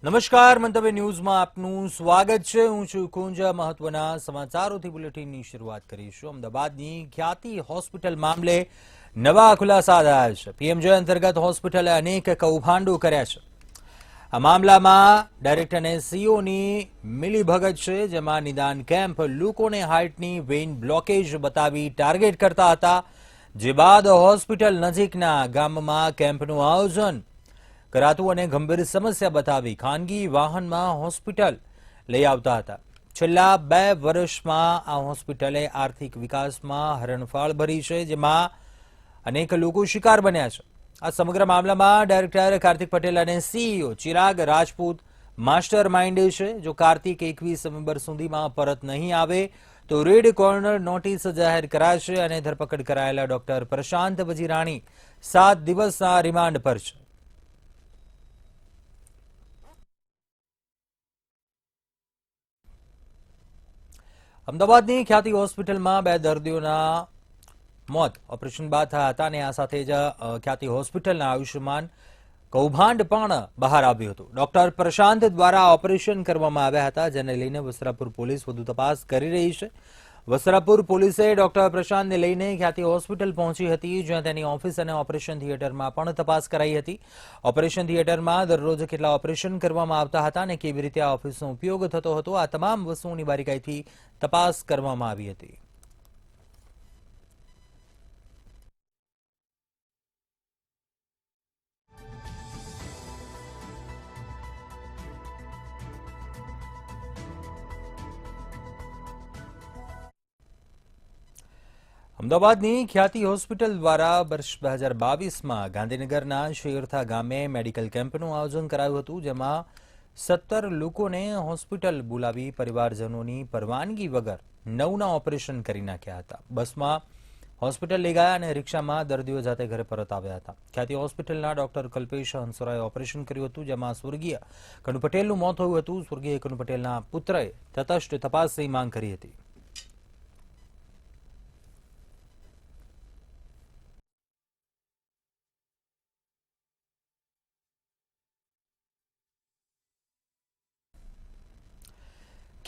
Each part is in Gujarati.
નમસ્કાર, મંતવ્ય ન્યૂઝમાં આપનું સ્વાગત છે. હું છું કુંજ. મહત્વના સમાચારોથી બુલેટિનની શરૂઆત કરીશું. અમદાવાદની ખ્યાતિ હોસ્પિટલ મામલે નવા ખુલાસા થયા છે. પીએમજે અંતર્ગત હોસ્પિટલે અનેક કૌભાંડો કર્યા છે. આ મામલામાં ડાયરેક્ટર અને સીઈઓની મિલીભગત છે, જેમાં નિદાન કેમ્પ લોકોને હાર્ટની વેઇન બ્લોકેજ બતાવી ટાર્ગેટ કરતા હતા. જે બાદ હોસ્પિટલ નજીકના ગામમાં કેમ્પનું આયોજન કરાતું અને ગંભીર સમસ્યા બતાવી ખાનગી વાહનમાં હોસ્પિટલ લઈ આવતા હતા. છેલ્લા 2 વર્ષમાં આ હોસ્પિટલે આર્થિક વિકાસમાં હરણફાળ ભરી છે, જેમાં અનેક લોકો શિકાર બન્યા છે. આ સમગ્ર મામલામાં ડાયરેક્ટર કાર્તિક પટેલ અને CEO Chirag Rajput master mind છે. જો કાર્તિક 21 નવેમ્બર સુધીમાં પરત નહીં આવે તો રેડ કોર્નર નોટિસ જાહેર કરાશે અને ધરપકડ કરાયેલા ડોક્ટર પ્રશાંત વજીરાણી 7 દિવસના રિમાન્ડ પર છે. અમદાવાદની ખ્યાતિ હોસ્પિટલમાં 2 દર્દીઓના મોત ઓપરેશન બાદ થયા હતા અને આ સાથે જ ખ્યાતિ હોસ્પિટલના આયુષ્યમાન કૌભાંડ પણ બહાર આવ્યું હતું. ડોક્ટર પ્રશાંત દ્વારા ઓપરેશન કરવામાં આવ્યા હતા, જેને લઈને વસ્ત્રાપુર પોલીસ વધુ તપાસ કરી રહી છે. વસ્ત્રાપુર પોલીસે ડોક્ટર પ્રશાંતને લઈને ખ્યાતિ હોસ્પિટલ પહોંચી હતી, જ્યાં તેની ઓફિસ અને ઓપરેશન થિયેટરમાં પણ તપાસ કરાઈ હતી. ઓપરેશન થિયેટરમાં દરરોજ કેટલા ઓપરેશન કરવામાં આવતા હતા અને કેવી રીતે આ ઓફિસનો ઉપયોગ થતો હતો, આ તમામ વસ્તુઓની બારીકાઈથી તપાસ કરવામાં આવી હતી. અમદાવાદની ખ્યાતિ હોસ્પિટલ દ્વારા વર્ષ 2022માં ગાંધીનગરના શેરથા ગામે મેડિકલ કેમ્પનું આયોજન કરાયું હતું, જેમાં 17 લોકોને હોસ્પિટલ બોલાવી પરિવારજનોની પરવાનગી વગર 9ના ઓપરેશન કરી નાખ્યા હતા. બસમાં હોસ્પિટલ લઈ ગયા અને રિક્ષામાં દર્દીઓ જાતે ઘરે પરત આવ્યા હતા. ખ્યાતિ હોસ્પિટલના ડોક્ટર કલ્પેશ હંસરાએ ઓપરેશન કર્યું હતું, જેમાં સ્વર્ગીય કનુ પટેલનું મોત થયું હતું. સ્વર્ગીય કનુ પટેલના પુત્રએ તટસ્થ તપાસની માંગ કરી હતી.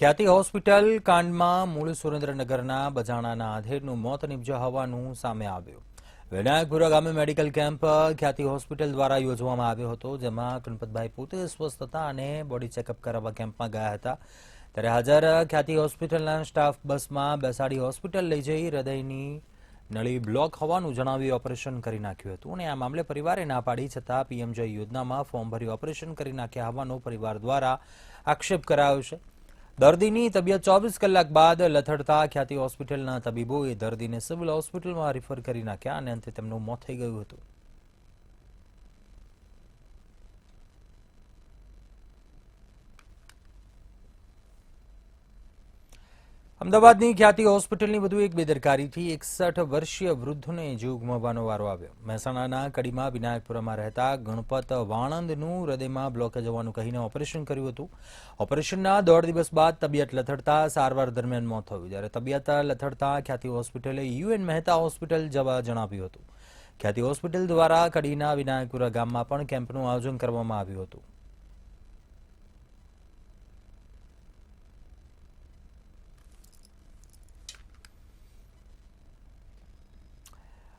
ખ્યાતિ હોસ્પિટલ કાંડમાં મૂળ સુરેન્દ્રનગરના બજાણાના આધેડનું મોત નિપજ્યા હોવાનું સામે આવ્યું. વિનાયકપુરા ગામે મેડિકલ કેમ્પ ખ્યાતિ હોસ્પિટલ દ્વારા યોજવામાં આવ્યો હતો, જેમાં ગણપતભાઈ પોતે સ્વસ્થ હતા અને બોડી ચેકઅપ કરાવવા કેમ્પમાં ગયા હતા. ત્યારે હાજર ખ્યાતિ હોસ્પિટલના સ્ટાફ બસમાં બેસાડી હોસ્પિટલ લઈ જઈ હૃદયની નળી બ્લોક હોવાનું જણાવી ઓપરેશન કરી નાખ્યું હતું અને આ મામલે પરિવારે ના પાડી છતાં પીએમજે યોજનામાં ફોર્મ ભરી ઓપરેશન કરી નાખ્યા હોવાનો પરિવાર દ્વારા આક્ષેપ કરાયો છે. દર્દીની તબિયત 24 કલાક બાદ લથડતા ખ્યાતિ હોસ્પિટલના તબીબોએ દર્દીને સિવિલ હોસ્પિટલમાં રિફર કરી નાખ્યા અને અંતે તેમનું મોત થઈ ગયું હતું. અમદાવાદની ખ્યાતિ હોસ્પિટલની વધુ એક બેદરકારીથી 61 વર્ષીય વૃદ્ધને જીવ ગુમાવવાનો વારો આવ્યો. મહેસાણાના કડીમાં વિનાયકપુરામાં રહેતા ગણપત વાણંદનું હૃદયમાં બ્લોકેજ હોવાનું કહીને ઓપરેશન કર્યું હતું. ઓપરેશનના 1.5 દિવસ બાદ તબિયત લથડતા સારવાર દરમિયાન મોત થયું. જ્યારે તબિયત લથડતા ખ્યાતિ હોસ્પિટલે યુએન મહેતા હોસ્પિટલ જવા જણાવ્યું હતું. ખ્યાતિ હોસ્પિટલ દ્વારા કડીના વિનાયકપુરા ગામમાં પણ કેમ્પનું આયોજન કરવામાં આવ્યું હતું.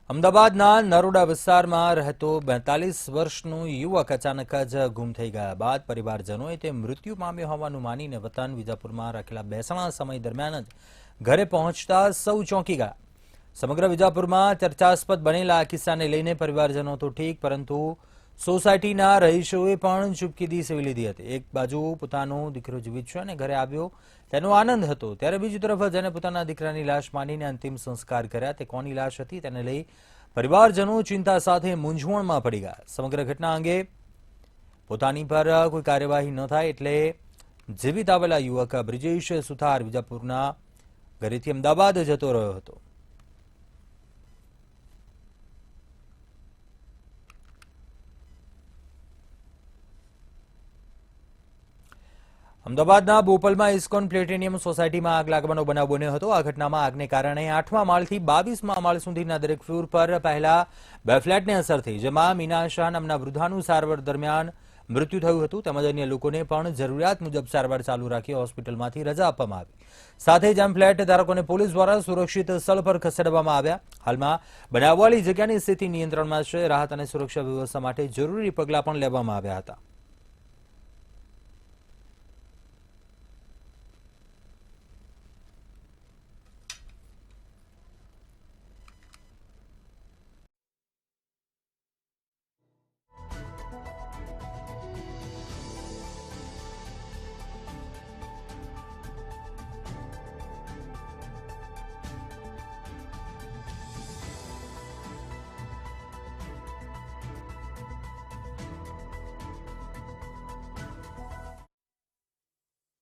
અમદાવાદના નરોડા વિસ્તારમાં રહેતો 42 વર્ષનો યુવક અચાનક જ ગુમ થઈ ગયા બાદ પરિવારજનોએ તે મૃત્યુ પામ્યો હોવાનું માનીને વતન વિજાપુરમાં રાખેલા બેસણા સમય દરમિયાન જ ઘરે પહોંચતા સૌ ચોંકી ગયા. સમગ્ર વિજાપુરમાં ચર્ચાસ્પદ બનેલા આ કિસ્સાને લઈને પરિવારજનો તો ઠીક, પરંતુ સોસાયટીના રહીશોએ પણ ચૂપકીદી સેવી લીધી હતી. એક બાજુ પોતાનો દીકરો જીવિત છે અને ઘરે આવ્યો તેનો આનંદ હતો, ત્યારે બીજી તરફ જેને પોતાના દીકરાની લાશ માનીને અંતિમ સંસ્કાર કર્યા તે કોની લાશ હતી તેને લઈ પરિવારજનો ચિંતા સાથે મૂંઝવણમાં પડી ગયા. સમગ્ર ઘટના અંગે પોતાની પર કોઈ કાર્યવાહી ન થાય એટલે જીવિત આવેલા યુવક બ્રિજેશ સુથાર વિજાપુરના ઘરેથી અમદાવાદ જતો રહ્યો હતો. અમદાવાદના બોપલમાં ઇસ્કોન પ્લેટિનિયમ સોસાયટીમાં આગ લાગવાનો બનાવ બન્યો હતો. આ ઘટનામાં આગને કારણે 8મા માળથી 22મા માળ સુધીના દરેક ફ્લોર પર પહેલા 2 ફ્લેટને અસર થઈ, જેમાં મીના શાહ નામના વૃદ્ધાનું સારવાર દરમિયાન મૃત્યુ થયું હતું તેમજ અન્ય લોકોને પણ જરૂરિયાત મુજબ સારવાર ચાલુ રાખી હોસ્પિટલમાંથી રજા આપવામાં આવી. સાથે જ આમ ફ્લેટ ધારકોને પોલીસ દ્વારા સુરક્ષિત સ્થળ પર ખસેડવામાં આવ્યા. હાલમાં બનાવવાળી જગ્યાની સ્થિતિ નિયંત્રણમાં છે. રાહત અને સુરક્ષા વ્યવસ્થા માટે જરૂરી પગલાં પણ લેવામાં આવ્યા હતા.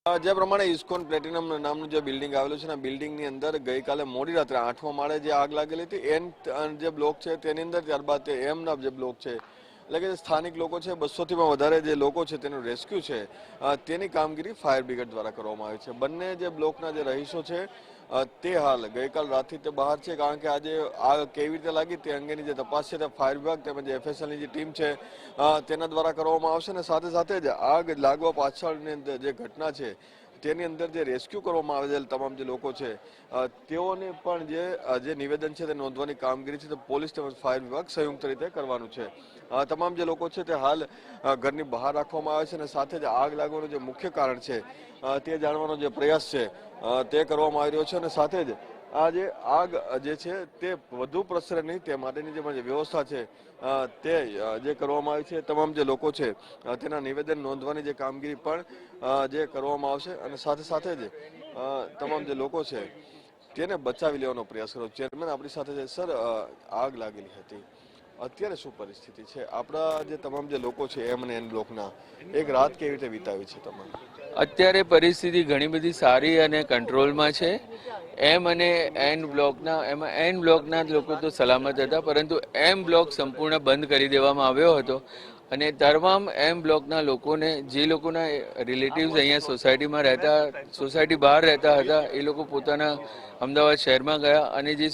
જે પ્રમાણે ઇસ્કોન પ્લેટિનમ નામનું જે બિલ્ડિંગ આવેલું છે ને બિલ્ડિંગની અંદર ગઈકાલે મોડી રાત્રે 8મા માળે જે આગ લાગેલી હતી એન જે બ્લોક છે તેની અંદર ત્યારબાદ તે એમના જે બ્લોક છે એટલે કે સ્થાનિક લોકો છે 200થી પણ વધારે જે લોકો છે તેનું રેસ્ક્યુ છે તેની કામગીરી ફાયર બ્રિગેડ દ્વારા કરવામાં આવી છે. બંને જે બ્લોકના જે રહીશો છે તે હાલ ગઈકાલ રાતથી તે બહાર છે કારણ કે આજે આગ કેવી રીતે લાગી તે અંગેની જે તપાસ છે તે ફાયર વિભાગ તેમજ FSLની જે ટીમ છે તેના દ્વારા કરવામાં આવશે અને સાથે સાથે જ આગ લાગવા પાછળની જે ઘટના છે તેની અંદર જે રેસ્ક્યુ કરવામાં આવેલ તમામ જે લોકો છે તેઓને પણ જે નિવેદન છે તે નોંધવાની કામગીરી છે તે પોલીસ તેમજ ફાયર વિભાગ સંયુક્ત રીતે કરવાનું છે. તમામ જે લોકો છે તે હાલ ઘરની બહાર રાખવામાં આવે છે અને સાથે જ આગ લાગવાનું જે મુખ્ય કારણ છે તે જાણવાનો જે પ્રયાસ છે તે કરવામાં આવી રહ્યો છે અને સાથે જ આ જે આગ જે છે તે વધુ પ્રસરે નહીં તે માટેની જે વ્યવસ્થા છે તે જે કરવામાં આવી છે તમામ જે લોકો છે તેના નિવેદન નોંધવાની જે કામગીરી પણ જે કરવામાં આવશે અને સાથે સાથે જ તમામ જે લોકો છે તેને બચાવી લેવાનો પ્રયાસ કર્યો. ચેરમેન આપણી સાથે છે. સર, આગ લાગેલી હતી, અત્યારે શું પરિસ્થિતિ છે? આપણા જે તમામ જે લોકો છે એમ અને એન બ્લોકના એક રાત કેવી રીતે વિતાવી છે તમારે? અત્યારે પરિસ્થિતિ ઘણી બધી સારી અને કંટ્રોલમાં છે. એમ અને એન બ્લોકના એમાં એન બ્લોકના લોકો તો સલામત હતા, પરંતુ એમ બ્લોક સંપૂર્ણ બંધ કરી દેવામાં આવ્યો હતો અને તમામ એમ બ્લોકના લોકોને, જે લોકોના રિલેટિવ્સ અહીંયા સોસાયટી બહાર રહેતા હતા, એ લોકો પોતાના અમદાવાદ શહેરમાં ગયા અને જે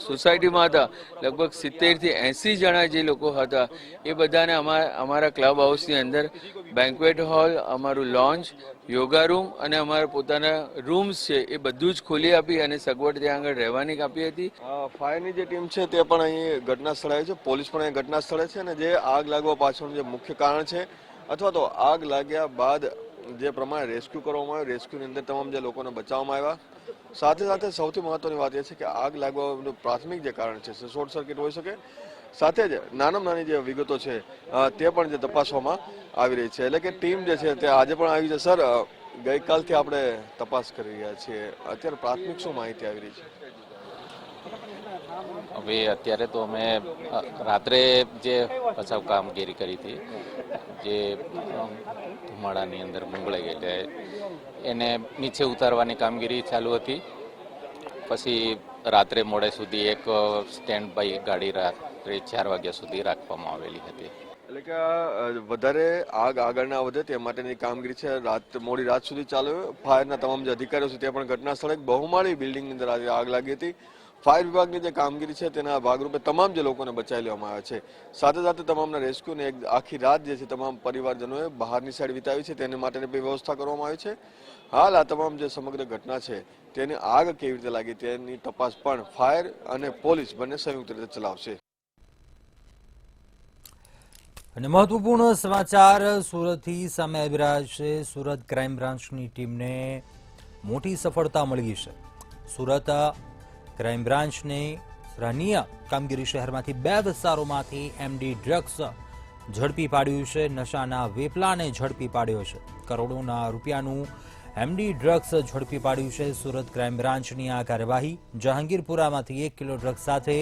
સોસાયટીમાં હતા લગભગ 70થી 80 જણા જે લોકો હતા એ બધાને અમારા ક્લબ હાઉસની અંદર બેન્ક્વેટ હોલ, અમારું લોન્જ, યોગા રૂમ અને અમારા પોતાના રૂમ્સ છે એ બધું જ ખોલી આપી અને સગવડ ત્યાં આગળ રહેવાની આપી હતી. ફાયરની જે ટીમ છે તે પણ અહીં ઘટના સ્થળે આવી છે, પોલીસ પણ અહીં ઘટના સ્થળે છે અને જે આગ લાગવા પાછળનું જે મુખ્ય કારણ છે અથવા તો આગ લાગ્યા બાદ જે પ્રમાણે રેસ્ક્યુ કરવામાં આવ્યું, રેસ્ક્યુની અંદર તમામ જે લોકોને બચાવવામાં આવ્યા. સાથે સાથે સૌથી મહત્વની વાત એ છે કે આગ લાગવાનું પ્રાથમિક જે કારણ છે શોર્ટ સર્કિટ હોઈ શકે. સાથે જ નાનામાં નાની જે વિગતો છે તે પણ જે તપાસવામાં આવી રહી છે. એટલે કે ટીમ જે છે તે આજે પણ આવી છે. સર, ગઈકાલથી આપણે તપાસ કરી રહ્યા છીએ, અત્યારે પ્રાથમિક શું માહિતી આવી રહી છે? હવે અત્યારે તો અમે રાત્રે જે બચાવ કામગીરી કરી હતી, જે ધુમાડાની અંદર મુંગળાઈ એટલે એને નીચે ઉતારવાની કામગીરી ચાલુ હતી. પછી રાત્રે મોડે સુધી એક સ્ટેન્ડ બાય ગાડી રાત્રે 4 વાગ્યા સુધી રાખવામાં આવેલી હતી. એટલે કે વધારે આગ આગળ ના વધે તે માટેની કામગીરી છે મોડી રાત સુધી ચાલુ. ફાયરના તમામ જે અધિકારીઓ છે તે પણ ઘટના સ્થળે બહુમાળી બિલ્ડિંગની અંદર આગ લાગી હતી. ફાયર વિભાગની જે કામગીરી છે તેના ભાગરૂપે તમામ જે લોકોને બચાવી લેવામાં આવ્યા છે. સાથે સાથે તમામના રેસ્ક્યુને એક આખી રાત જે છે તમામ પરિવારજનોએ બહારની સાઈડ વિતાવી છે તેની માટેની વ્યવસ્થા કરવામાં આવી છે. હાલ આ તમામ જે સમગ્ર ઘટના છે તેની આગ કેવી રીતે લાગી તેની તપાસ પણ ફાયર અને પોલીસ બંને સંયુક્ત રીતે ચલાવશે. અને મહત્વપૂર્ણ સમાચાર સુરતથી સામે આવી રહ્યા છે. સુરત ક્રાઇમ બ્રાન્ચની ટીમને મોટી સફળતા મળી છે. સુરત ક્રાઇમ બ્રાન્ચને સરાહનીય કામગીરી. શહેરમાંથી 2 વિસ્તારોમાંથી MD ડ્રગ્સ ઝડપી પાડ્યું છે. નશાના વેપલાને ઝડપી પાડ્યો છે. કરોડોના રૂપિયાનું MD ડ્રગ્સ ઝડપી પાડ્યું છે. સુરત ક્રાઇમ બ્રાન્ચની આ કાર્યવાહી. જહાંગીરપુરામાંથી 1 કિલો ડ્રગ્સ સાથે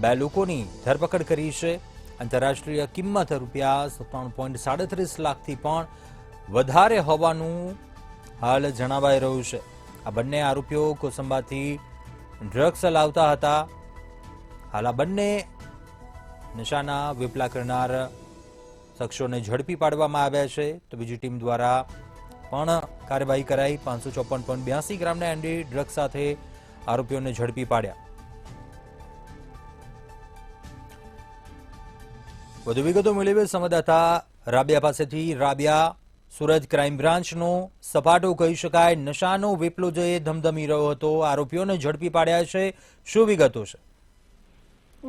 2 લોકોની ધરપકડ કરી છે. આંતરરાષ્ટ્રીય કિંમત ₹57.37 લાખથી પણ વધારે હોવાનું હાલ જણાવાઈ રહ્યું છે. આ બંને આરોપીઓ કોસંબાથી ડ્રગ્સ લાવતા હતા. હાલ આ બંને નશાના વેપલા કરનાર શખ્સોને ઝડપી પાડવામાં આવ્યા છે. તો બીજી ટીમ દ્વારા પણ કાર્યવાહી કરાઈ. 554.82 ગ્રામના MD ડ્રગ્સ સાથે આરોપીઓને ઝડપી પાડ્યા. વધુ વિગતો મેળવે સંવાદદાતા રાબિયા પાસેથી. રાબિયા, સુરત ક્રાઇમ બ્રાન્ચનો સપાટો કહી શકાય, નશાનો વેપલો જે ધમધમી રહ્યો હતો, આરોપીઓને ઝડપી પાડ્યા છે, શું વિગતો છે?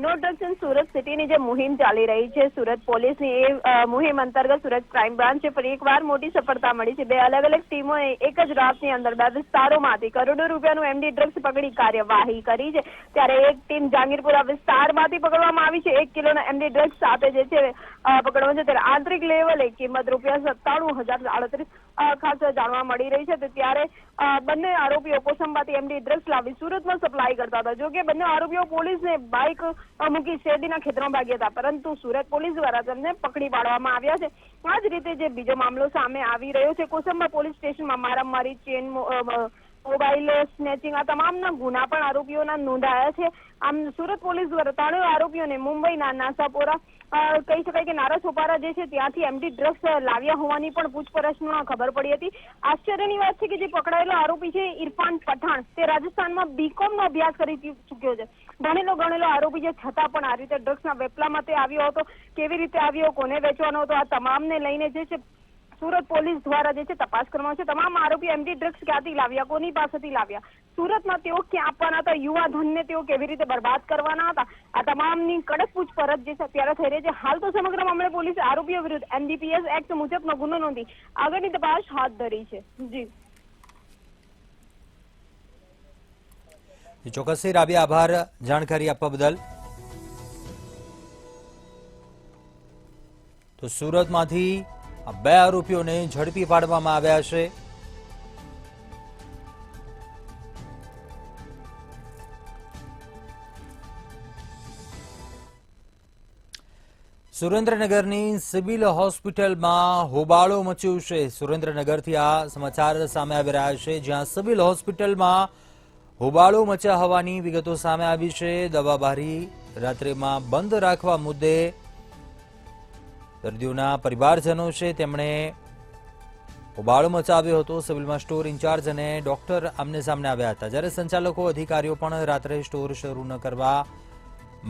નો ડ્રગ્સ ઇન સુરત સિટીની જે મુહિમ ચાલી રહી છે સુરત પોલીસની, એ મુહિમ અંતર્ગત સુરત ક્રાઇમ બ્રાન્ચે પર એકવાર મોટી સફળતા મળી છે. બે અલગ અલગ ટીમોએ એક જ રાતની અંદર 2 વિસ્તારોમાંથી કરોડો રૂપિયાનું એમડી ડ્રગ્સ પકડી કાર્યવાહી કરી છે. ત્યારે એક ટીમ જહાંગીરપુરા વિસ્તારમાંથી પકડવામાં આવી છે. 1 કિલોના એમડી ડ્રગ્સ સાથે જે છે પકડવામાં છે. ત્યારે આંતરિક લેવલે કિંમત ₹97,038 ખાસ જાણવા મળી રહી છે. ત્યારે બંને આરોપીઓ કોસંબાથી એમડી ડ્રગ્સ લાવી સુરતમાં સપ્લાય કરતા હતા. જો કે બંને આરોપીઓ પોલીસને બાઇક મૂકી શેરડીના ખેતરમાં ભાગ્યા હતા, પરંતુ સુરત પોલીસ દ્વારા તેમને પકડી પાડવામાં આવ્યા છે. આ જ રીતે જે બીજો મામલો સામે આવી રહ્યો છે, કોસંબા પોલીસ સ્ટેશનમાં મારામારી, ચેન મોબાઈલ સ્નેચિંગ આ તમામના ગુના પણ આરોપીઓના નોંધાયા છે. આમ સુરત પોલીસ દ્વારા 3 આરોપીઓને મુંબઈના નાસાપોરા કહી શકાય કે નારાસોપારા જે છે ત્યાંથી એમડી ડ્રગ્સ લાવ્યા હોવાની પણ પૂછપરછમાં ખબર પડી હતી. આશ્ચર્યની વાત છે કે જે પકડાયેલો આરોપી છે ઇરફાન પઠાણ, તે રાજસ્થાનમાં બીકોમનો અભ્યાસ કરી ચૂક્યો છે. ગણેલો આરોપી છે, છતાં પણ આ રીતે ડ્રગ્સના વેપલામાં તે આવ્યો હતો. કેવી રીતે આવ્યો, કોને વેચવાનો હતો, આ તમામને લઈને જે છે સુરત પોલીસ દ્વારા જે છે તપાસ કરવામાં છે. તમામ આરોપીઓ એમડી ડ્રગ્સ ક્યાંથી લાવ્યા, કોની પાસેથી લાવ્યા, સુરતમાં તેઓ ક્યાં આપવાના હતા, યુવા ધનને તેઓ કેવી રીતે બરબાદ કરવાના હતા, આ તમામની કડક પૂછપરછ જે છે અત્યારે થઈ રહી છે. હાલ તો સમગ્ર મામલે પોલીસે આરોપીઓ વિરુદ્ધ NDPS એક્ટ મુજબનો ગુનો નોંધી આગળની તપાસ હાથ ધરી છે. જી ચોક્કસથી રાબિયા, આભાર જાણકારી આપવા બદલ. તો સુરતમાંથી આ 2 આરોપીઓને ઝડપી પાડવામાં આવ્યા છે. સુરેન્દ્રનગરની સિવિલ હોસ્પિટલમાં હોબાળો મચ્યો છે. સુરેન્દ્રનગરથી આ સમાચાર સામે આવી રહ્યા છે, જ્યાં સિવિલ હોસ્પિટલમાં હોબાળો મચ્યા હોવાની વિગતો સામે આવી છે. દવાબારી રાત્રિમાં બંધ રાખવા મુદ્દે દર્દીઓના પરિવારજનો છે તેમણે હોબાળો મચાવ્યો હતો. સિવિલમાં સ્ટોર ઇન્ચાર્જ અને ડોક્ટર આમને સામને આવ્યા હતા, જ્યારે સંચાલકો અધિકારીઓ પણ રાત્રે સ્ટોર શરૂ ન કરવા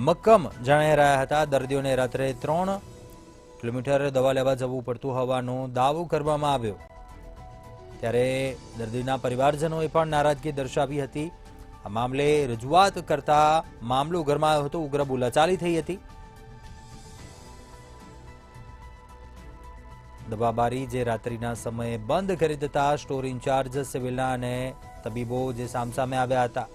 મક્કમ જણાઈ રહ્યા હતા. દર્દીઓને રાત્રે 3 કિલોમીટર દવા લેવા જવું પડતું હોવાનો દાવો કરવામાં આવ્યો. ત્યારે દર્દીના પરિવારજનોએ પણ નારાજગી દર્શાવી હતી. આ મામલે રજૂઆત કરતા મામલો ગરમાયો હતો, ઉગ્ર બોલાચાલી થઈ હતી. દવાબારી જે રાત્રિના સમયે બંધ કરી દેતા સ્ટોર ઇન્ચાર્જ સિવિલના અને તબીબો જે સામસામે આવ્યા હતા.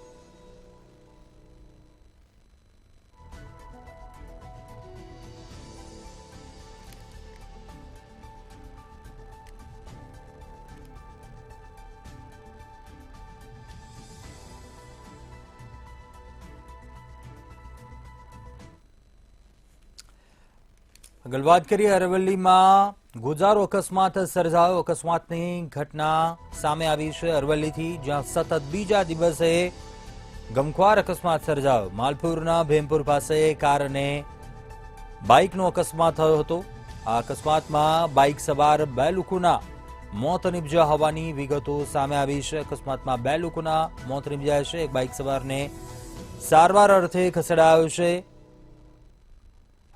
આગળ વાત કરીએ, અરવલ્લીમાં ગોજારો અકસ્માત સર્જાયો. અકસ્માતની ઘટના સામે આવી છે અરવલ્લીથી, જ્યાં સતત બીજા દિવસે ગમખ્વાર અકસ્માત સર્જાયો. માલપુરના ભેમપુર પાસે કાર અને બાઇકનો અકસ્માત થયો હતો. આ અકસ્માતમાં બાઇક સવાર 2 લોકોના મોત નિપજ્યા હોવાની વિગતો સામે આવી છે. અકસ્માતમાં 2 લોકોના મોત નિપજ્યા છે. એક બાઇક સવારને સારવાર અર્થે ખસેડાયો છે.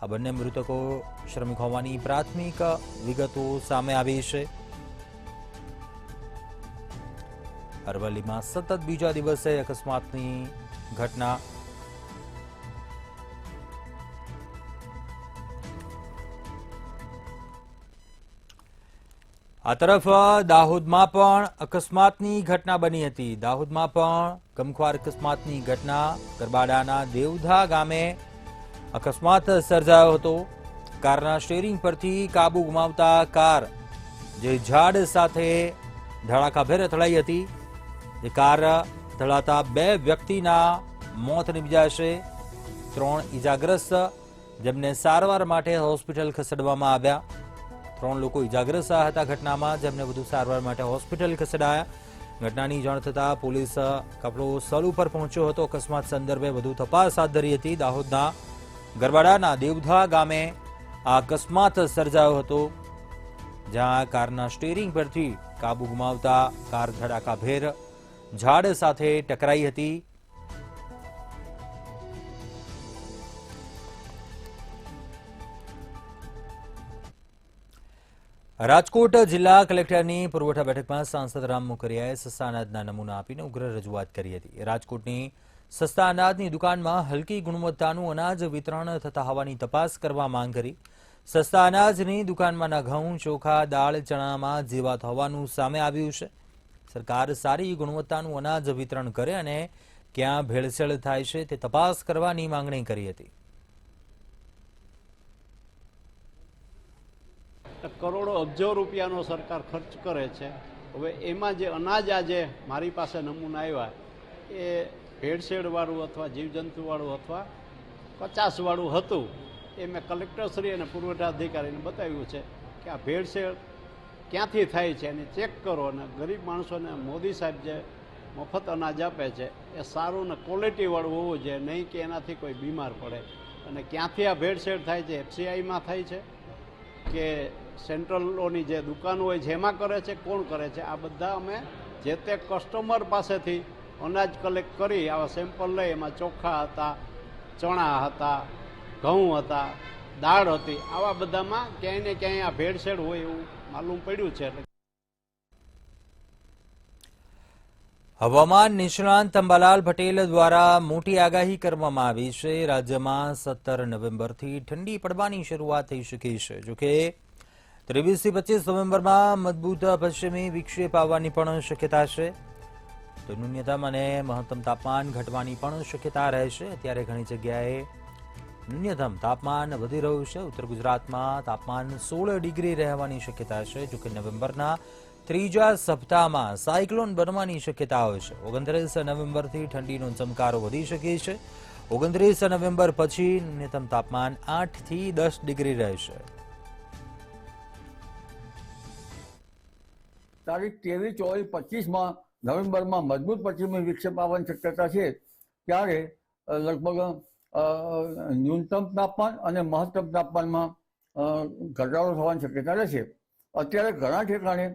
આ બંને મૃતકો શ્રમિક હોવાની પ્રાથમિક વિગતો સામે આવી છે. અરવલ્લીમાં સતત બીજા દિવસે અકસ્માતની ઘટના. આ તરફ દાહોદમાં પણ અકસ્માતની ઘટના બની હતી. દાહોદમાં પણ ગમખ્વાર અકસ્માતની ઘટના. ગરબાડાના દેવધા ગામે અકસ્માત સર્જાયો હતો. કારના સ્ટીયરિંગ પરથી કાબુ ગુમાવતા કાર જે ઝાડ સાથે ધડાકાભેર અથડાઈ હતી. એ કાર અથડાતા 2 વ્યક્તિના મોત નિપજ્યા છે. 3 ઈજાગ્રસ્ત, જેમને સારવાર માટે હોસ્પિટલ ખસેડવામાં આવ્યા. 3 લોકો ઈજાગ્રસ્ત હતા ઘટનામાં, જેમને વધુ સારવાર માટે હોસ્પિટલ ખસેડાયા. ઘટનાની જાણ થતાં પોલીસ કાફલો સ્થળ ઉપર પહોંચ્યો હતો. અકસ્માત સંદર્ભે વધુ તપાસ હાથ ધરી હતી. દાહોદના ગરબાડાના દેવધા ગામે આ અકસ્માત સર્જાયો હતો, જ્યાં કારના સ્ટીયરિંગ પરથી કાબુ ગુમાવતા કાર ધડાકાભેર ઝાડ સાથે ટકરાઈ હતી. રાજકોટ જિલ્લા કલેક્ટરની પુરવઠા બેઠકમાં સાંસદ રામ મોકરિયાએ સસ્તા અનાજના નમૂના આપીને ઉગ્ર રજૂઆત કરી હતી. રાજકોટની સસ્તા અનાજની દુકાનમાં હલકી ગુણવત્તાનું અનાજ વિતરણ થતા હોવાની તપાસ કરવા માંગ કરી. સસ્તા અનાજની દુકાનમાંના ઘઉં, ચોખા, દાળ, ચણામાં જીવાત હોવાનું સામે આવ્યું છે. સરકાર સારી ગુણવત્તાનું અનાજ વિતરણ કરે અને ક્યાં ભેળસેળ થાય છે તે તપાસ કરવાની માંગણી કરી હતી. કરોડો અબજો રૂપિયાનો સરકાર ખર્ચ કરે છે. હવે એમાં જે અનાજ આજે મારી પાસે નમૂના આવ્યા એ ભેળસેળવાળું અથવા જીવજંતુવાળું અથવા કચાસવાળું હતું. એ મેં કલેક્ટરશ્રી અને પુરવઠા અધિકારીને બતાવ્યું છે કે આ ભેળસેળ ક્યાંથી થાય છે એને ચેક કરો અને ગરીબ માણસોને મોદી સાહેબ જે મફત અનાજ આપે છે એ સારું ને ક્વોલિટીવાળું હોવું જોઈએ, નહીં કે એનાથી કોઈ બીમાર પડે. અને ક્યાંથી આ ભેળસેળ થાય છે, FCIમાં થાય છે કે સેન્ટ્રલોની જે દુકાનો હોય છે એમાં કરે છે, કોણ કરે છે? આ બધા અમે જે તે કસ્ટમર પાસેથી અનાજ કલેક્ટ કરી આવા સેમ્પલ લઈ, એમાં ચોખા હતા, ચણા હતા, ઘઉં હતા, દાળ હતી, આવા બધામાં ક્યાંય ને ક્યાંય આ ભેળસેળ હોય એવું માલુમ પડ્યું છે. હવામાન નિષ્ણાંત અંબાલાલ પટેલ દ્વારા મોટી આગાહી કરવામાં આવી છે. રાજ્યમાં 17 નવેમ્બરથી ઠંડી પડવાની શરૂઆત થઈ શકે છે. જોકે 23 થી 25 નવેમ્બરમાં મજબૂત પશ્ચિમી વિક્ષેપ આવવાની પણ શક્યતા છે. તો ન્યૂનતમ અને મહત્તમ તાપમાન ઘટવાની પણ શક્યતા રહેશે. અત્યારે ઘણી જગ્યાએ ન્યૂનતમ તાપમાન વધી રહ્યું છે. ઉત્તર ગુજરાતમાં તાપમાન 16 ડિગ્રી રહેવાની શક્યતા છે. જોકે નવેમ્બરના ત્રીજા સપ્તાહમાં સાયક્લોન બનવાની શક્યતાઓ છે. 29 નવેમ્બરથી ઠંડીનો ચમકારો વધી શકે છે. 29 નવેમ્બર પછી ન્યૂનતમ તાપમાન 8 થી 10 ડિગ્રી રહેશે. તારીખ 23, 24, 25 નવેમ્બરમાં મજબૂત પશ્ચિમી વિક્ષેપ આવવાની શક્યતા છે. ત્યારે લગભગ ન્યૂનતમ તાપમાન અને મહત્તમ તાપમાનમાં ઘટાડો થવાની શક્યતા રહેશે. અત્યારે ઘણા ઠેકાણે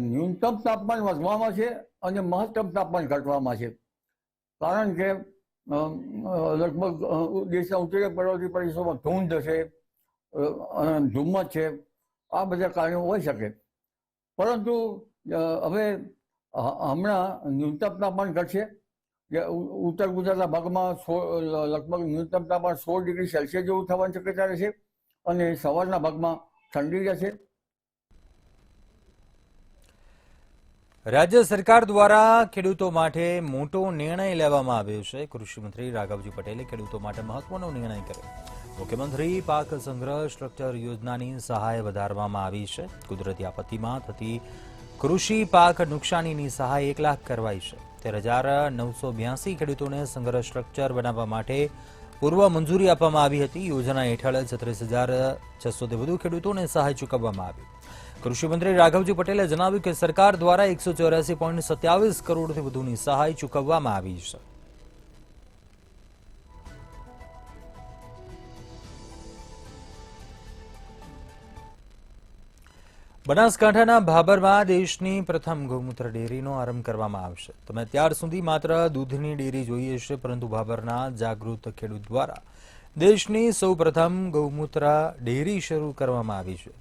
ન્યૂનતમ તાપમાન વધવામાં છે અને મહત્તમ તાપમાન ઘટવામાં છે. કારણ કે લગભગ દેશના ઉત્તરીય પર્વતીય પ્રદેશોમાં ધૂંધ છે, ધુમ્મસ છે, આ બધા કારણો હોઈ શકે. પરંતુ હવે હમણાં ન્યૂનતમ તાપમાન ઘટશે. ઉત્તર ગુજરાતના ભાગમાં લગભગ ન્યૂનતમ તાપમાન 16 ડિગ્રી સેલ્સિયસ જેવું થવાની શક્યતા રહેશે અને સવારના ભાગમાં ઠંડી રહેશે. રાજ્ય સરકાર દ્વારા ખેડૂતો માટે મોટો નિર્ણય લેવામાં આવ્યો છે. કૃષિમંત્રી રાઘવજી પટેલે ખેડૂતો માટે મહત્વનો નિર્ણય કર્યો. મુખ્યમંત્રી પાક સંગ્રહ સ્ટ્રક્ચર યોજનાની સહાય વધારવામાં આવી છે. કુદરતી આપત્તિમાં થતી કૃષિ પાક નુકસાનીની સહાય 1 લાખ કરવાઈ છે. 13,982 ખેડૂતોને સંગ્રહ સ્ટ્રક્ચર બનાવવા માટે પૂર્વ મંજૂરી આપવામાં આવી હતી. યોજના હેઠળ 36,600 થી વધુ ખેડૂતોને સહાય ચૂકવવામાં આવી. કૃષિમંત્રી રાઘવજી પટેલે જણાવ્યું કે સરકાર દ્વારા 184.27 કરોડથી વધુની સહાય ચૂકવવામાં આવી છે. બનાસકાંઠાના ભાભરમાં દેશની પ્રથમ ગૌમૂત્ર ડેરીનો આરંભ કરવામાં આવશે. તમે અત્યાર સુધી માત્ર દૂધની ડેરી જોઈએ છે, પરંતુ ભાભરના જાગૃત ખેડૂત દ્વારા દેશની સૌપ્રથમ ગૌમૂત્ર ડેરી શરૂ કરવામાં આવી છે.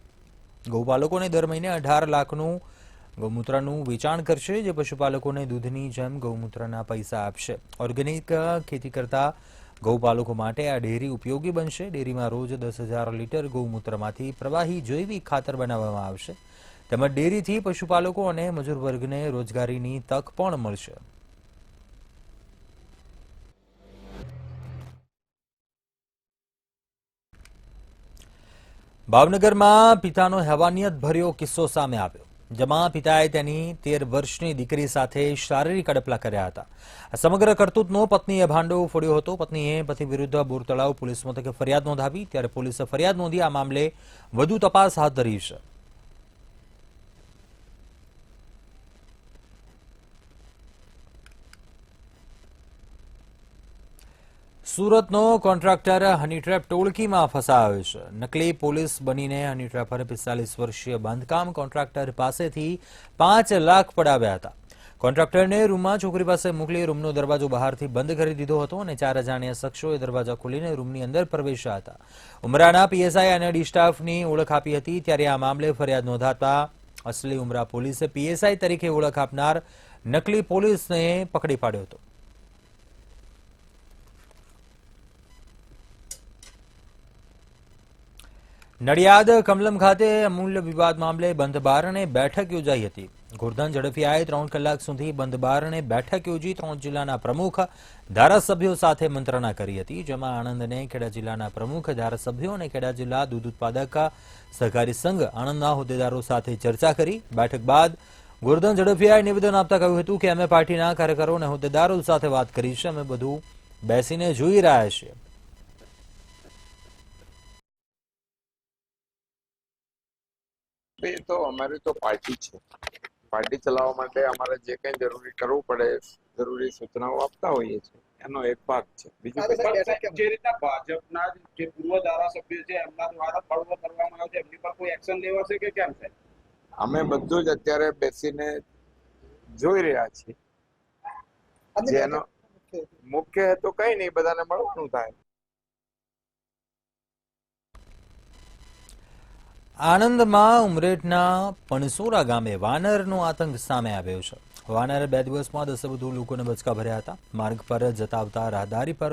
ગૌપાલકોને દર મહિને 18 લાખનું ગૌમૂત્રનું વેચાણ કરશે, જે પશુપાલકોને દૂધની જેમ ગૌમૂત્રના પૈસા આપશે. ઓર્ગેનિક ખેતી કરતા ગૌપાલકો માટે આ ડેરી ઉપયોગી બનશે. ડેરીમાં રોજ 10,000 લીટર ગૌમૂત્રમાંથી પ્રવાહી જૈવિક ખાતર બનાવવામાં આવશે. તેમજ ડેરીથી પશુપાલકો અને મજૂર વર્ગને રોજગારીની તક પણ મળશે. ભાવનગરમાં પિતાનો હેવાનિયતભર્યો કિસ્સો સામે આવ્યો, જેમાં પિતાએ તેની 13 વર્ષની દીકરી સાથે શારીરિક અડપલા કર્યા હતા. આ સમગ્ર કરતૂતનો પત્નીએ ભાંડો ફોડ્યો હતો. પત્નીએ પતિ વિરુદ્ધ બોરતળાવ પોલીસ મથકે ફરિયાદ નોંધાવી. ત્યારે પોલીસે ફરિયાદ નોંધી આ મામલે વધુ તપાસ હાથ ધરી છે. સુરતનો કોન્ટ્રાક્ટર હની ટ્રેપ ટોળકીમાં ફસાયો છે. નકલી પોલીસ બનીને હની ટ્રેપરે 45 વર્ષીય બાંધકામ કોન્ટ્રાક્ટર પાસેથી 5 લાખ પડાવ્યા હતા. કોન્ટ્રાક્ટરને રૂમમાં છોકરી પાસે મોકલી રૂમનો દરવાજો બહારથી બંધ કરી દીધો હતો અને 4 અજાણ્યા શખ્સોએ દરવાજા ખોલીને રૂમની અંદર પ્રવેશ્યા હતા. ઉમરાના પીએસઆઈ અને ડી સ્ટાફની ઓળખ આપી હતી. ત્યારે આ મામલે ફરિયાદ નોંધાતા અસલી ઉમરા પોલીસે પીએસઆઈ તરીકે ઓળખ આપનાર નકલી પોલીસને પકડી પાડ્યો હતો. નડિયાદ કમલમ ખાતે અમૂલ્ય વિવાદ મામલે બંધ બારણે બેઠક યોજાઈ હતી. ગોરધન ઝડફિયાએ 3 કલાક સુધી બંધ બારણે બેઠક યોજી 3 જિલ્લાના પ્રમુખ ધારાસભ્યો સાથે મંત્રણા કરી હતી. જેમાં આણંદ અને ખેડા જિલ્લાના પ્રમુખ ધારાસભ્યો અને ખેડા જિલ્લા દૂધ ઉત્પાદક સહકારી સંઘ આણંદના હોદ્દેદારો સાથે ચર્ચા કરી. બેઠક બાદ ગોરધન ઝડફિયાએ નિવેદન આપતા કહ્યું હતું કે અમે પાર્ટીના કાર્યકરો અને હોદ્દેદારો સાથે વાત કરી છે. અમે બધું બેસીને જોઈ રહ્યા છીએ. તો અમારી તો પાર્ટી છે. પાર્ટી ચલાવવા માટે અમારે જે કંઈ જરૂરી કરવું પડે જરૂરી સૂચનાઓ આપતા હોઈએ છીએ એનો એક ભાગ છે. બીજું જે રીતના ભાજપના જે પૂર્વ ધારાસભ્યો છે એમના દ્વારા બળવો કરવામાં આવે છે એમની પર કોઈ એક્શન લેવાશે કે કેમ છે? અમે બધું જ અત્યારે બેસીને જોઈ રહ્યા છીએ. જેનો મુખ્ય હેતુ કઈ નહીં, બધાને મળવાનું થાય. આણંદમાં ઉમરેઠના પણસોરા ગામે વાનરનો આતંક સામે આવ્યો છે. વાનરે 2 દિવસમાં 10 વધુ લોકોને બચકા ભર્યા હતા. માર્ગ પર જતા આવતા રાહદારી પર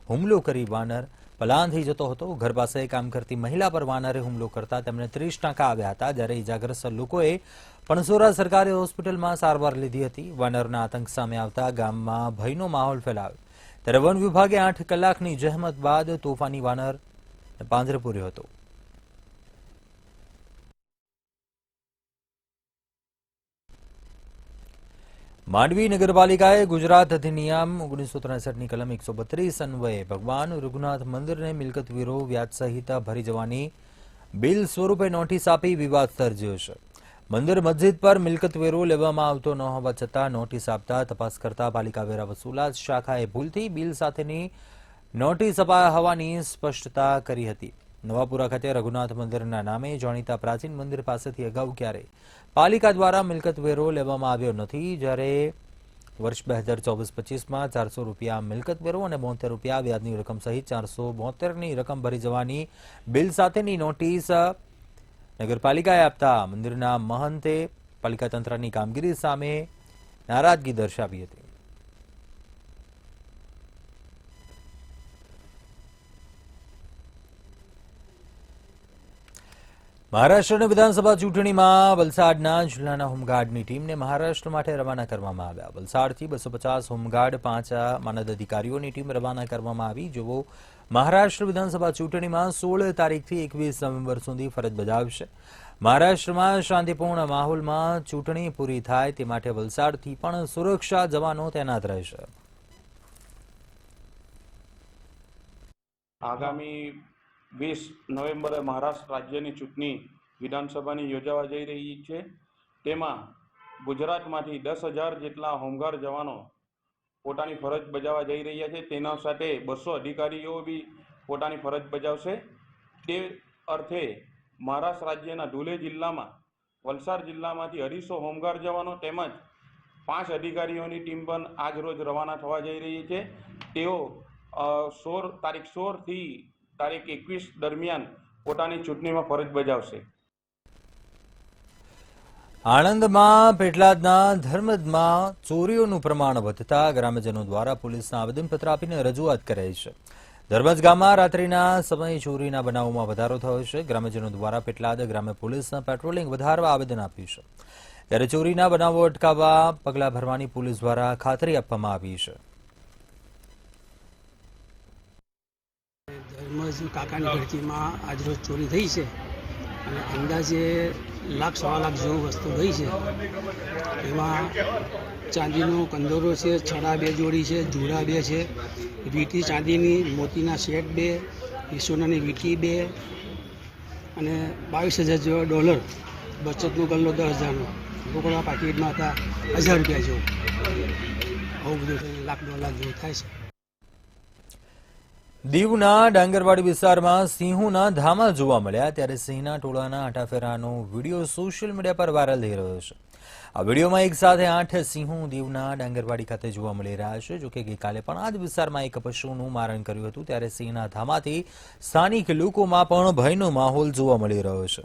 હુમલો કરી વાનર પલાયન થઈ જતો હતો. ઘર પાસે કામ કરતી મહિલા પર વાનરે હુમલો કરતા તેમને 30 ટાંકા આવ્યા હતા. જ્યારે ઇજાગ્રસ્ત લોકોએ પણસોરા સરકારી હોસ્પિટલમાં સારવાર લીધી હતી. વાનરના આતંક સામે આવતા ગામમાં ભયનો માહોલ ફેલાયો. ત્યારે વન વિભાગે 8 કલાકની જહેમત બાદ તોફાની વાનર પાંજરે પૂર્યો હતો. માંડવી નગરપાલિકાએ ગુજરાત અધિનિયમ 1963ની કલમ 132 અન્વયે ભગવાન રઘુનાથ મંદિરને મિલકત વેરો વ્યાજ સહિત ભરી જવાની બિલ સ્વરૂપે નોટિસ આપી વિવાદ સર્જ્યો છે. મંદિર મસ્જિદ પર મિલકત વેરો લેવામાં આવતો ન હોવા છતાં નોટિસ આપતા તપાસ કરતા પાલિકા વેરા વસૂલાત શાખાએ ભૂલથી બિલ સાથેની નોટિસ અપાયા હોવાની સ્પષ્ટતા કરી હતી. નવાપુરા ખાતે રઘુનાથ મંદિરના નામે જાણીતા પ્રાચીન મંદિર પાસેથી અગાઉ ક્યારેય પાલિકા દ્વારા મિલકત વેરો લેવામાં આવ્યો નથી. જ્યારે વર્ષ 2024-25માં 400 રૂપિયા મિલકત વેરો અને 72 રૂપિયા વ્યાજની રકમ સહિત 472ની રકમ ભરી જવાની બિલ સાથેની નોટિસ નગરપાલિકાએ આપતા મંદિરના મહંતે પાલિકા તંત્રની કામગીરી સામે નારાજગી દર્શાવી હતી. મહારાષ્ટ્રની વિધાનસભા ચૂંટણીમાં વલસાડના જિલ્લાના હોમગાર્ડની ટીમને મહારાષ્ટ્ર માટે રવાના કરવામાં આવ્યા. વલસાડથી 250 હોમગાર્ડ 5 માનદ અધિકારીઓની ટીમ રવાના કરવામાં આવી. જેઓ મહારાષ્ટ્ર વિધાનસભા ચૂંટણીમાં 16 તારીખથી 21 નવેમ્બર સુધી ફરજ બજાવશે. મહારાષ્ટ્રમાં શાંતિપૂર્ણ માહોલમાં ચૂંટણી પૂરી થાય તે માટે વલસાડથી પણ સુરક્ષા જવાનો તૈનાત રહેશે. આગામી 20 નવેમ્બરે મહારાષ્ટ્ર રાજ્યની ચૂંટણી વિધાનસભાની યોજાવા જઈ રહી છે. તેમાં ગુજરાતમાંથી 10,000 જેટલા હોમગાર્ડ જવાનો પોતાની ફરજ બજાવવા જઈ રહ્યા છે. તેના સાથે 200 અધિકારીઓ બી પોતાની ફરજ બજાવશે. તે અર્થે મહારાષ્ટ્ર રાજ્યના ધુલે જિલ્લામાં વલસાડ જિલ્લામાંથી 250 હોમગાર્ડ જવાનો તેમજ 5 અધિકારીઓની ટીમ પણ આજ રોજ રવાના થવા જઈ રહી છે. તેઓ તારીખ 16 થી તારીખ 21 દરમિયાન પોતાની ચૂંટણીમાં ફરજ બજાવશે. આણંદમાં પેટલાદના ધર્મદમાં ચોરીઓનું પ્રમાણ વધતા ગ્રામજનો દ્વારા પોલીસના આવેદનપત્ર આપીને રજૂઆત કરાઈ છે. ધર્મજ ગામમાં રાત્રિના સમયે ચોરીના બનાવોમાં વધારો થયો છે. ગ્રામજનો દ્વારા પેટલાદ ગ્રામ્ય પોલીસના પેટ્રોલિંગ વધારવા આવેદન આપ્યું છે. ત્યારે ચોરીના બનાવો અટકાવવા પગલાં ભરવાની પોલીસ દ્વારા ખાતરી આપવામાં આવી છે. ધર્મજ કાકાની ઘરકીમાં આજરોજ ચોરી થઈ છે અને અંદાજે 1,00,000-1.25 લાખ જેવું વસ્તુ ગઈ છે. એમાં ચાંદીનો કંદોરો છે, છડા 2 જોડી છે, જુડા 2 છે, વીટી ચાંદીની મોતીના સેટ 2, સોનાની વીટી 2 અને $22,000 જેવા. બચતનો ગલ્લો 10,000નો. રોકડા પાકીટમાં હતા 1,000 રૂપિયા જેવું. આવું બધું $1,00,000-1.5 લાખ જેવું થાય છે. દીવના ડાંગરવાડી વિસ્તારમાં સિંહોના ધામા જોવા મળ્યા. ત્યારે સિંહના ટોળાના આટાફેરાનો વિડીયો સોશિયલ મીડિયા પર વાયરલ થઈ રહ્યો છે. આ વિડીયોમાં એક સાથે 8 સિંહો દીવના ડાંગરવાડી ખાતે જોવા મળી રહ્યા છે. જોકે ગઈકાલે પણ આ જ વિસ્તારમાં એક પશુનું મારણ કર્યું હતું, ત્યારે સિંહના ધામાથી સ્થાનિક લોકોમાં પણ ભયનો માહોલ જોવા મળી રહ્યો છે.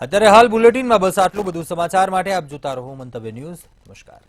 અત્યારે હાલ બુલેટિનમાં બસ આટલું. બધું સમાચાર માટે આપ જોતા રહો મંતવ્ય ન્યૂઝ. નમસ્કાર.